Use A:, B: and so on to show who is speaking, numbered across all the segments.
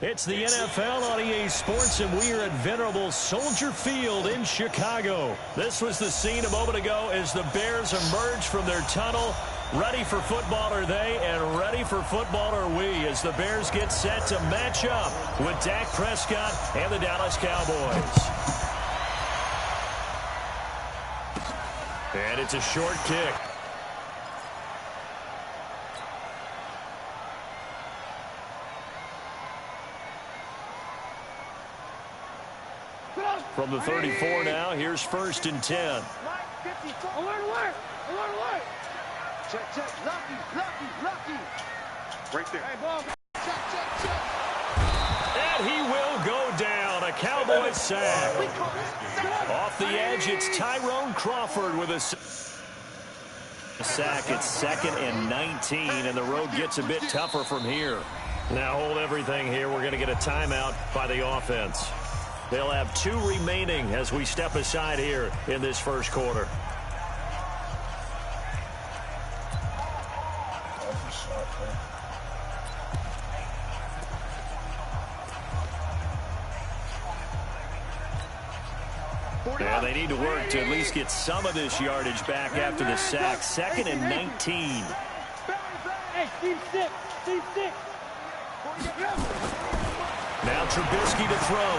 A: It's the NFL on EA Sports, and we are at venerable Soldier Field in Chicago. This was the scene a moment ago as the Bears emerged from their tunnel. Ready for football are they, and ready for football are we, as the Bears get set to match up with Dak Prescott and the Dallas Cowboys. And it's a short kick. From the 34 now, here's 1st and 10.
B: Alert, alert! Alert, alert! Check, check. Lucky. Right there. Hey, ball. Check.
A: And he will go down. A Cowboys sack. Off the edge, it's Tyrone Crawford with a sack. It's 2nd and 19, and the road gets a bit tougher from here. Now hold everything here. We're going to get a timeout by the offense. They'll have 2 remaining as we step aside here in this first quarter. And they need to work to at least get some of this yardage back after the sack. 2nd and 19.
B: Hey, Steve Stick.
A: Now Trubisky to throw.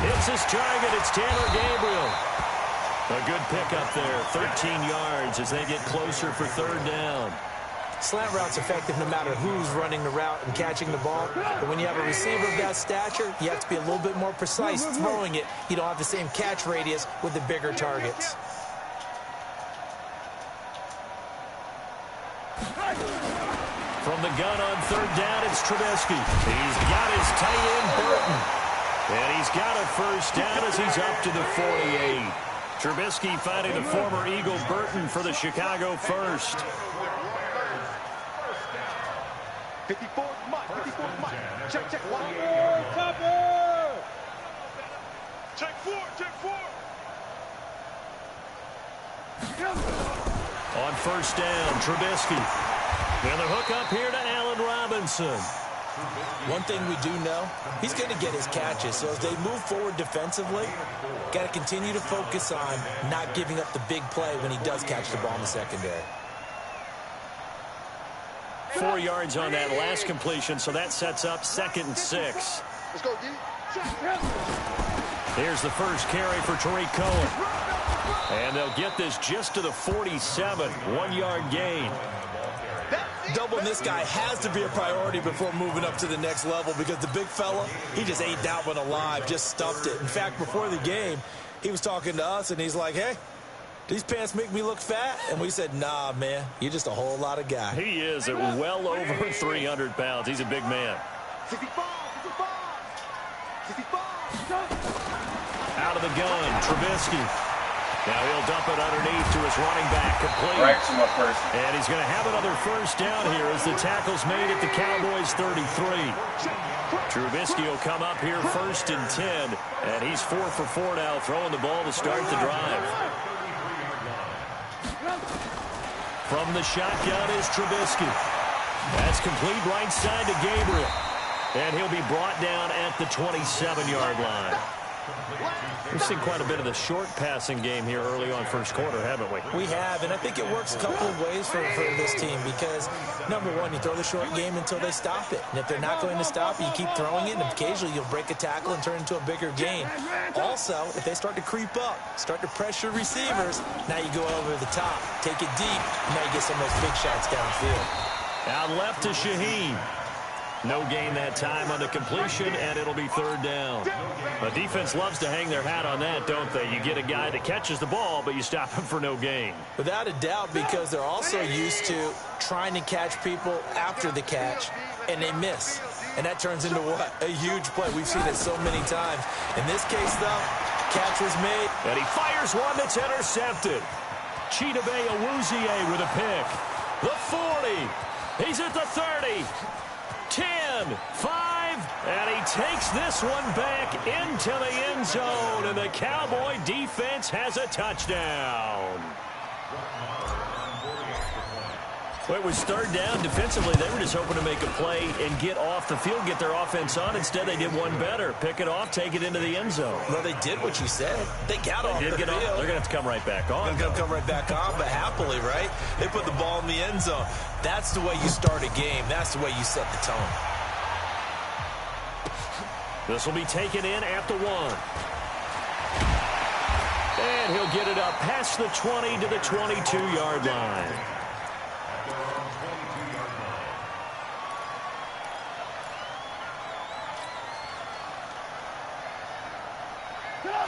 A: It's his target. It's Taylor Gabriel. A good pickup there. 13 yards as they get closer for 3rd down.
C: Slant route's effective no matter who's running the route and catching the ball. But when you have a receiver of that stature, you have to be a little bit more precise throwing it. You don't have the same catch radius with the bigger targets.
A: From the gun on 3rd down, it's Trubisky. He's got his tight end, Burton. And he's got a 1st down as he's up to the 48. Trubisky finding the former Eagle Burton for the Chicago 1st.
B: 54, Mike. Check. Check 4.
A: On 1st down, Trubisky. And the hook up here to Allen Robinson.
C: One thing we do know, he's going to get his catches. So as they move forward defensively, got to continue to focus on not giving up the big play when he does catch the ball in the secondary.
A: 4 yards on that last completion, so that sets up 2nd and 6.
B: Let's go, D.
A: Here's the first carry for Tariq Cohen. And they'll get this just to the 47. 1-yard gain.
C: Doubling this guy has to be a priority before moving up to the next level because the big fella, he just ate that one alive, just stuffed it. In fact, before the game, he was talking to us, and he's like, hey, these pants make me look fat? And we said, nah, man, you're just a whole lot of guy.
A: He is at well over 300 pounds. He's a big man.
B: 65.
A: Out of the gun, Trubisky. Now he'll dump it underneath to his running back, complete.
D: Right to my person.
A: And he's going to have another 1st down here as the tackle's made at the Cowboys 33. Trubisky will come up here 1st and 10, and he's 4 for 4 now, throwing the ball to start the drive. From the shotgun is Trubisky. That's complete right side to Gabriel. And he'll be brought down at the 27-yard line. We've seen quite a bit of the short passing game here early on first quarter, haven't we?
C: We have, and I think it works a couple of ways for this team because, number one, you throw the short game until they stop it. And if they're not going to stop it, you keep throwing it, and occasionally you'll break a tackle and turn it into a bigger gain. Also, if they start to creep up, start to pressure receivers, now you go over the top, take it deep, now you get some of those big shots downfield.
A: Out left to Shaheen. No gain that time on the completion, and it'll be 3rd down. The defense loves to hang their hat on that, don't they? You get a guy that catches the ball, but you stop him for no gain.
C: Without a doubt, because they're also used to trying to catch people after the catch, and they miss. And that turns into what? A huge play. We've seen it so many times. In this case, though, catch was made.
A: And he fires one that's intercepted. Chidobe Awuzie with a pick. The 40. He's at the 30. 10, 5, and he takes this one back into the end zone, and the Cowboy defense has a touchdown. Well, it was third down. Defensively, they were just hoping to make a play and get off the field, get their offense on. Instead, they did one better. Pick it off, take it into the end zone.
C: Well, they did what you said. They got off the field.
A: They're going to have to come right back on.
C: They're going to come right back on, but happily, right? They put the ball in the end zone. That's the way you start a game. That's the way you set the tone.
A: This will be taken in at the 1. And he'll get it up past the 20 to the 22-yard line.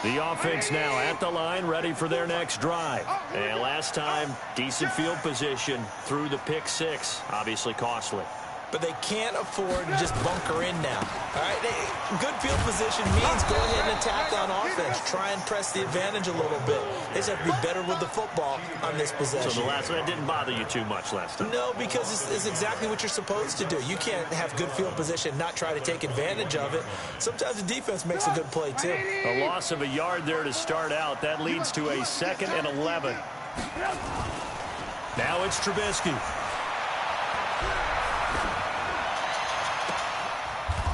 A: The offense now at the line, ready for their next drive. And last time, decent field position through the pick 6. Obviously costly.
C: But they can't afford to just bunker in now. All right, good field position means go ahead and attack on offense. Try and press the advantage a little bit. They just have to be better with the football on this possession.
A: So the last one didn't bother you too much last time?
C: No, because it's exactly what you're supposed to do. You can't have good field position, not try to take advantage of it. Sometimes the defense makes a good play, too.
A: A loss of a yard there to start out. That leads to a 2nd and 11. Now it's Trubisky.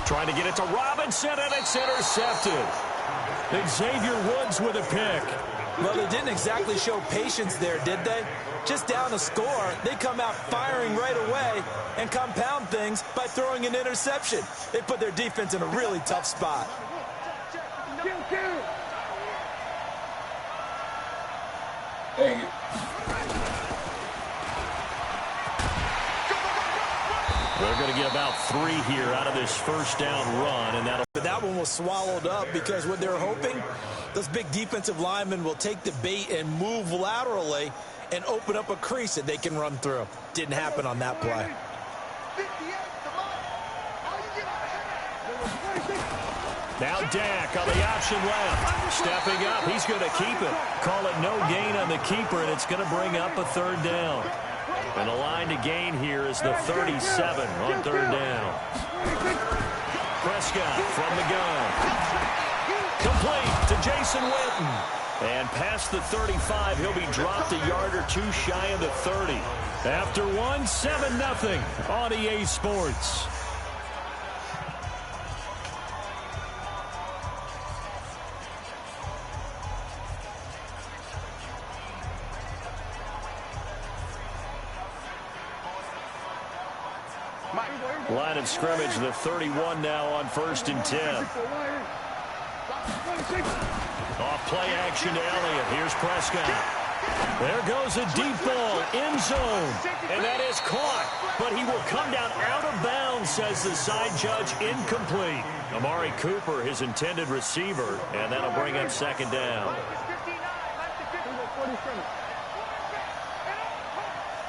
A: Trying to get it to Robinson, and it's intercepted. Xavier Woods with a pick.
C: Well, they didn't exactly show patience there, did they? Just down a score, they come out firing right away and compound things by throwing an interception. They put their defense in a really tough spot.
D: Dang it.
A: They're going to get about 3 here out of this first down run, and that'll...
C: But that one was swallowed up because what they're hoping, those big defensive linemen will take the bait and move laterally and open up a crease that they can run through. Didn't happen on that play.
A: Now Dak on the option left. Stepping up, he's going to keep it. Call it no gain on the keeper, and it's going to bring up a 3rd down. And the line to gain here is the 37 on 3rd down. Prescott from the gun. Complete to Jason Witten. And past the 35, he'll be dropped a yard or 2 shy of the 30. After 1, 7-0 on EA Sports. Line of scrimmage, the 31 now on 1st and 10. Off play action to Elliott. Here's Prescott. There goes a deep ball, end zone. And that is caught. But he will come down out of bounds, says the side judge, incomplete. Amari Cooper, his intended receiver, and that'll bring up 2nd down.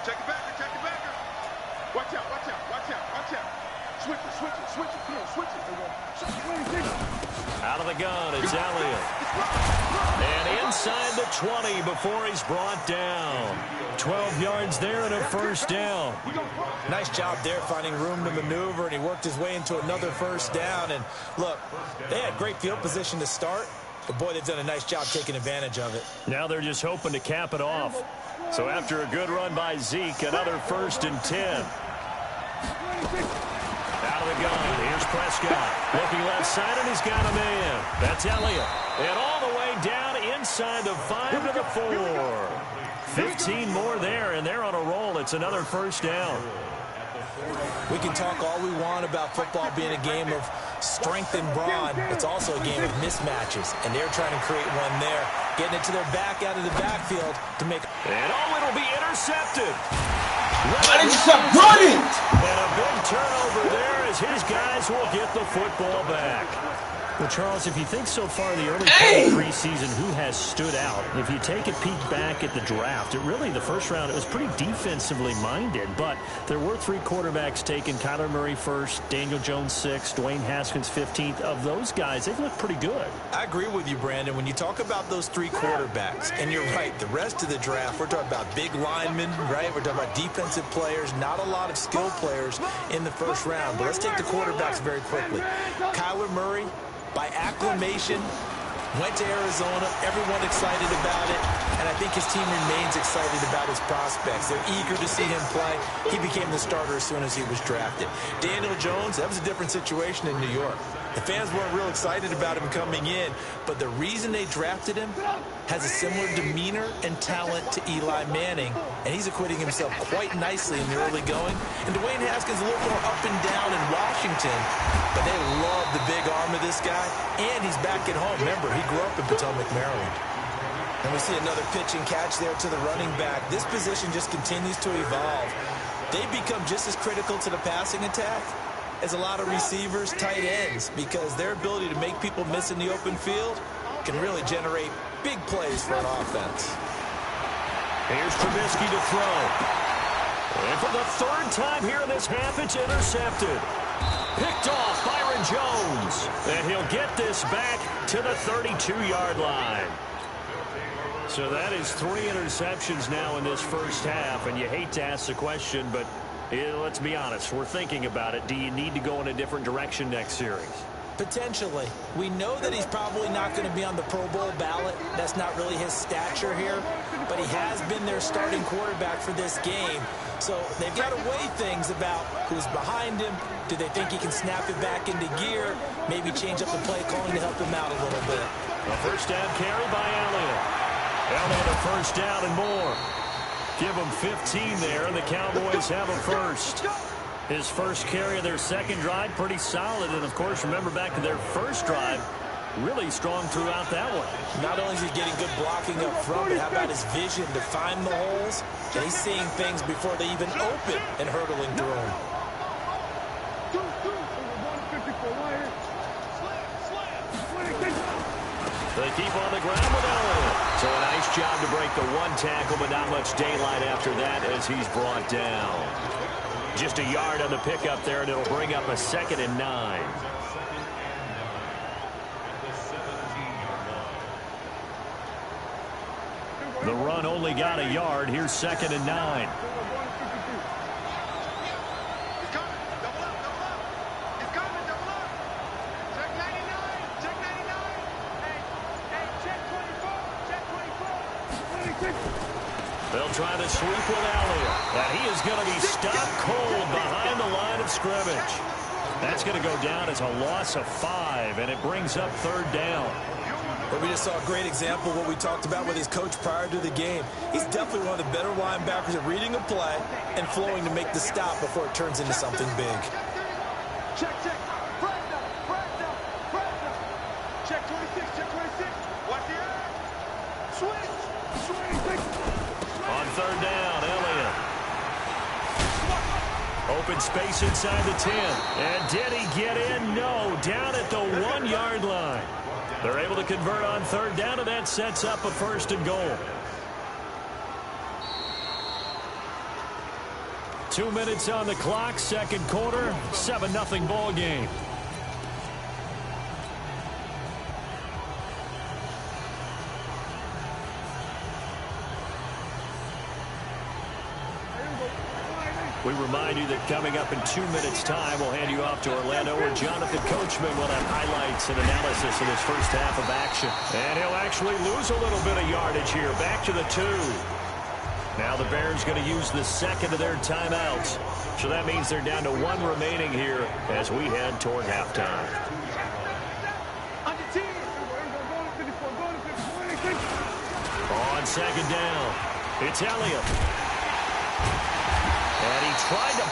B: Check it back, check it back. Watch out, watch out, watch out, watch out. Switch it, switch it, switch it, come on, switch it.
A: Out of the gun, it's Elliott. And inside the 20 before he's brought down. 12 yards there and a 1st down.
C: Nice job there finding room to maneuver, and he worked his way into another 1st down. And look, they had great field position to start, but boy, they've done a nice job taking advantage of it.
A: Now they're just hoping to cap it off. So after a good run by Zeke, another 1st and 10. Out of the gun, here's Prescott. Looking left side, and he's got a man. That's Elliott. And all the way down inside the 5 to the 4. 15 more there, and they're on a roll. It's another 1st down.
C: We can talk all we want about football being a game of strength and brawn. It's also a game of mismatches, and they're trying to create one there. Getting it to their back out of the backfield to make...
A: And it'll be intercepted.
D: Why did you stop running?
A: And a big turnover there as his guys will get the football back. Well, Charles, if you think so far in the early part of preseason, who has stood out? If you take a peek back at the draft, the first round, it was pretty defensively minded, but there were 3 quarterbacks taken. Kyler Murray first, Daniel Jones 6th, Dwayne Haskins 15th. Of those guys, they've looked pretty good.
C: I agree with you, Brandon. When you talk about those 3 quarterbacks, and you're right, the rest of the draft, we're talking about big linemen, right? We're talking about defensive players, not a lot of skill players in the first round. But let's take the quarterbacks very quickly. Kyler Murray, by acclamation, went to Arizona. Everyone excited about it. and I think his team remains excited about his prospects. They're eager to see him play. He became the starter as soon as he was drafted. Daniel Jones, that was a different situation in New York. The fans weren't real excited about him coming in, but the reason they drafted him has a similar demeanor and talent to Eli Manning, and he's acquitting himself quite nicely in the early going. And Dwayne Haskins a little more up and down in Washington, but they love the big arm of this guy, and he's back at home. Remember, he grew up in Potomac, Maryland. And we see another pitch and catch there to the running back. This position just continues to evolve. They become just as critical to the passing attack as a lot of receivers, tight ends, because their ability to make people miss in the open field can really generate big plays for an offense.
A: Here's Trubisky to throw. And for the third time here in this half, it's intercepted. Picked off Byron Jones. And he'll get this back to the 32-yard line. So that is 3 interceptions now in this first half, and you hate to ask the question, but let's be honest, we're thinking about it. Do you need to go in a different direction next series?
C: Potentially. We know that he's probably not going to be on the Pro Bowl ballot. That's not really his stature here, but he has been their starting quarterback for this game. So they've got to weigh things about who's behind him. Do they think he can snap it back into gear? Maybe change up the play calling to help him out a little bit.
A: A first down carry by Elliott. Elliott a first down and more. Give them 15 there, and the Cowboys have a first. His first carry of their second drive, pretty solid. And, of course, remember back to their first drive, really strong throughout that one. Not only is he getting good blocking up front, but how about his vision to find the holes? And he's seeing things before they even open and hurdling through them. They keep on the ground with Elliott. So a nice job to break the one tackle, but not much daylight after that as he's brought down. Just a yard on the pickup there, and it'll bring up a 2nd and 9. The run only got a yard. Here's 2nd and 9. They'll try to sweep with Elliott. And he is going to be stopped cold behind the line of scrimmage. That's going to go down as a loss of 5, and it brings up 3rd down.
C: But we just saw a great example of what we talked about with his coach prior to the game. He's definitely one of the better linebackers at reading a play and flowing to make the stop before it turns into something big.
B: Check. Check 26, check 26. Watch the eye. Switch.
A: On 3rd down, Elliott. Open space inside the 10. And did he get in? No. Down at the 1-yard line. They're able to convert on 3rd down, and that sets up a 1st and goal. 2 minutes on the clock, second quarter, 7-0 ball game. We remind you that coming up in 2 minutes' time, we'll hand you off to Orlando, where Jonathan Coachman will have highlights and analysis of this first half of action. And he'll actually lose a little bit of yardage here, back to the 2. Now the Bears going to use the 2nd of their timeouts. So that means they're down to 1 remaining here as we head toward halftime. On 2nd down, it's Elliott. And he tried to